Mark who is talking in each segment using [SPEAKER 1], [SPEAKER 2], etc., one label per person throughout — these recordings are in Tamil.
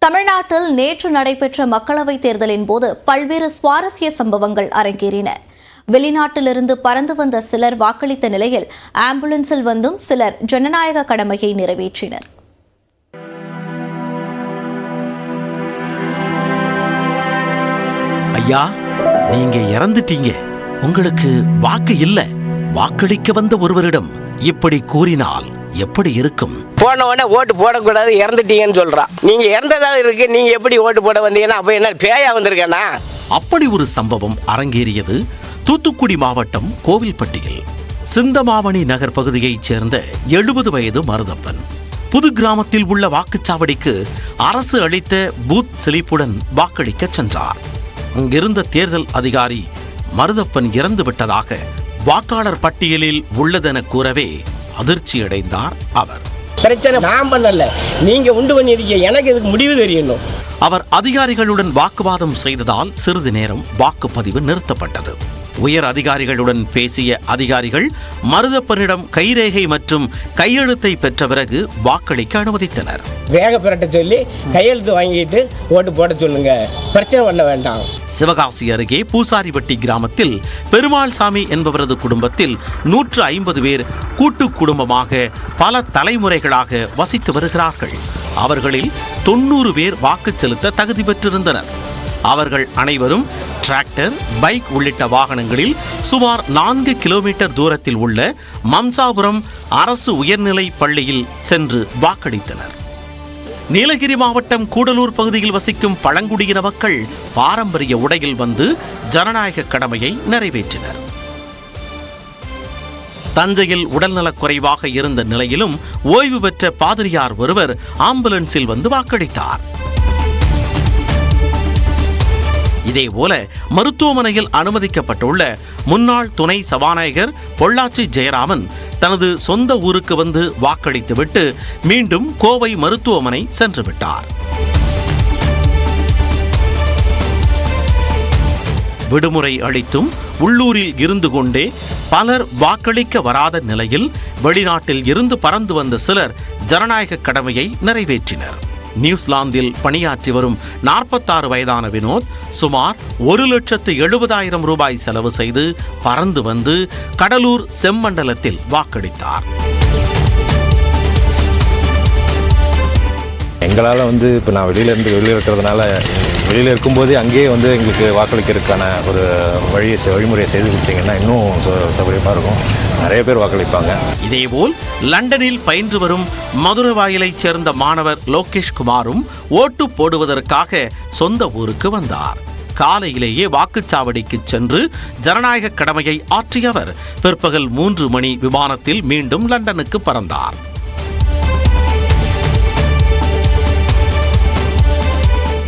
[SPEAKER 1] தமிழ்நாட்டில் நேற்று நடைபெற்ற மக்களவைத் தேர்தலின் போது பல்வேறு சுவாரஸ்ய சம்பவங்கள் அரங்கேறின. வெளிநாட்டிலிருந்து பறந்து வந்த சிலர் வாக்களித்த நிலையில் ஆம்புலன்ஸில் வந்தும் சிலர் ஜனநாயக கடமையை நிறைவேற்றினர்.
[SPEAKER 2] ஐயா, நீங்க இறந்துட்டீங்க, உங்களுக்கு வாக்கு இல்ல, வாக்களிக்க வந்த ஒருவரிடம் இப்படி கூறினால் எப்படி இருக்கும்?
[SPEAKER 3] போன உடனே ஓட்டு போடக்கூடாது, இறந்துட்டீங்கன்னு சொல்றான். நீங்க இறந்ததா இருக்கு, நீங்க எப்படி ஓட்டு போட வந்தீங்கன்னா அப்ப என்ன பேயா வந்திருக்கேனா?
[SPEAKER 2] அப்படி ஒரு சம்பவம் அரங்கேறியது தூத்துக்குடி மாவட்டம் கோவில்பட்டியில். சிந்தமாவணி நகர் பகுதியைச் சேர்ந்த 70 வயது மருதப்பன் புது கிராமத்தில் உள்ள வாக்குச்சாவடிக்கு அரசு அளித்த பூத் சிலிப்புடன் வாக்களிக்க சென்றார். அங்கிருந்த தேர்தல் அதிகாரி மருதப்பன் இறந்து விட்டதாக வாக்காளர் பட்டியலில் உள்ளதென கூறவே அதிர்ச்சியடைந்தார் அவர்.
[SPEAKER 3] பிரச்சனை நான் பண்ணல, நீங்க உண்டு பண்ணிருக்கீங்க, எனக்கு இதுக்கு முடிவு தெரியணும்.
[SPEAKER 2] அவர் அதிகாரிகளுடன் வாக்குவாதம் செய்ததால் சிறிது நேரம் வாக்குப்பதிவு நிறுத்தப்பட்டது. உயர் அதிகாரிகளுடன் பேசிய அதிகாரிகள் மருதப்பனிடம் கைரேகை மற்றும் கையெழுத்தை பெற்ற பிறகு வாக்களிக்க அனுமதித்தனர்.
[SPEAKER 3] வேக பெறட்ட சொல்லி கையெழுத்து வாங்கிட்டு ஓட்டு போட சொல்லுங்க, பிரச்சனை பண்ண வேண்டாம்.
[SPEAKER 2] சிவகாசி அருகே பூசாரிவட்டி கிராமத்தில் பெருமாள் சாமி என்பவரது குடும்பத்தில் 150 பேர் கூட்டு குடும்பமாக பல தலைமுறைகளாக வசித்து வருகிறார்கள். அவர்களில் 90 பேர் வாக்கு செலுத்த தகுதி பெற்றிருந்தனர். அவர்கள் அனைவரும் டிராக்டர், பைக் உள்ளிட்ட வாகனங்களில் சுமார் 4 கிலோமீட்டர் தூரத்தில் உள்ள மம்சாபுரம் அரசு உயர்நிலை பள்ளியில் சென்று வாக்களித்தனர். நீலகிரி மாவட்டம் கூடலூர் பகுதியில் வசிக்கும் பழங்குடியின மக்கள் பாரம்பரிய உடையில் வந்து ஜனநாயக கடமையை நிறைவேற்றினர். தஞ்சையில் உடல்நலக் குறைவாக இருந்த நிலையிலும் ஓய்வு பெற்ற பாதிரியார் ஒருவர் ஆம்புலன்ஸில் வந்து வாக்களித்தார். இதேபோல மருத்துவமனையில் அனுமதிக்கப்பட்டுள்ள முன்னாள் துணை சபாநாயகர் பொள்ளாச்சி ஜெயராமன் தனது சொந்த ஊருக்கு வந்து வாக்களித்துவிட்டு மீண்டும் கோவை மருத்துவமனை சென்று விட்டார். விடுமுறை அளித்தும் உள்ளூரில் இருந்து கொண்டே பலர் வாக்களிக்க வராத நிலையில் வெளிநாட்டில் இருந்து பறந்து வந்த சிலர் ஜனநாயக கடமையை நிறைவேற்றினர். நியூசிலாந்தில் பணியாற்றி வரும் 46 வயதான வினோத் சுமார் 1,70,000 ரூபாய் செலவு செய்து பறந்து வந்து கடலூர் செம்மண்டலத்தில் வாக்களித்தார்.
[SPEAKER 4] எங்களால் இப்போ நான் வெளியில் இருக்கிறதுனால வெளியில் இருக்கும்போதே அங்கேயே எங்களுக்கு வாக்களிக்கிறதுக்கான ஒரு வழிமுறையை செய்து கொடுத்தீங்கன்னா இன்னும் சௌகரியமாக இருக்கும். நிறைய பேர் வாக்களிப்பாங்க.
[SPEAKER 2] இதேபோல் லண்டனில் பயின்று வரும் மதுரவாயிலைச் சேர்ந்த மாணவர் லோகேஷ் குமாரும் ஓட்டு போடுவதற்காக சொந்த ஊருக்கு வந்தார். காலையிலேயே வாக்குச்சாவடிக்கு சென்று ஜனநாயக கடமையை ஆற்றியவர் பிற்பகல் 3 மணி விமானத்தில் மீண்டும் லண்டனுக்கு பறந்தார்.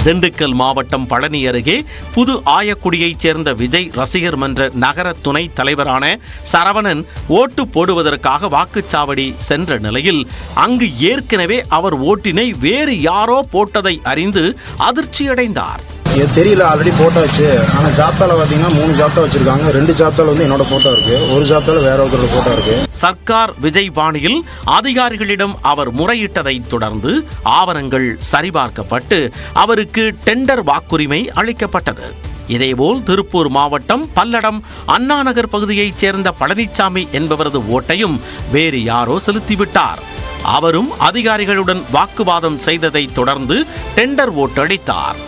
[SPEAKER 2] திண்டுக்கல் மாவட்டம் பழனி அருகே புது ஆயக்குடியைச் சேர்ந்த விஜய் ரசிகர் மன்ற நகர துணைத் தலைவரான சரவணன் ஓட்டு போடுவதற்காக வாக்குச்சாவடி சென்ற நிலையில் அங்கு ஏற்கனவே அவர் ஓட்டினை வேறு யாரோ போட்டதை அறிந்து அதிர்ச்சியடைந்தார்.
[SPEAKER 5] தெரியல, ஆல்ரெடி போட்டாச்சு. ஆனால் ஜாப்தால பார்த்தீங்கன்னா 3 ஜாப்தா வச்சிருக்காங்க. 2 ஜாப்தால என்னோட போட்டோ இருக்கு, ஒரு ஜாப்தால வேற ஒருத்தரோட போட்டோ இருக்கு. சர்க்கார்
[SPEAKER 2] விஜய் பாணியில் அதிகாரிகளிடம் அவர் முறையிட்டதை தொடர்ந்து ஆவணங்கள் சரிபார்க்கப்பட்டு அவருக்கு டெண்டர் வாக்குரிமை அளிக்கப்பட்டது. இதேபோல் திருப்பூர் மாவட்டம் பல்லடம் அண்ணாநகர் பகுதியைச் சேர்ந்த பழனிசாமி என்பவரது ஓட்டையும் வேறு யாரோ செலுத்திவிட்டார். அவரும் அதிகாரிகளுடன் வாக்குவாதம் செய்ததை தொடர்ந்து டெண்டர் ஓட்டு அளித்தார்.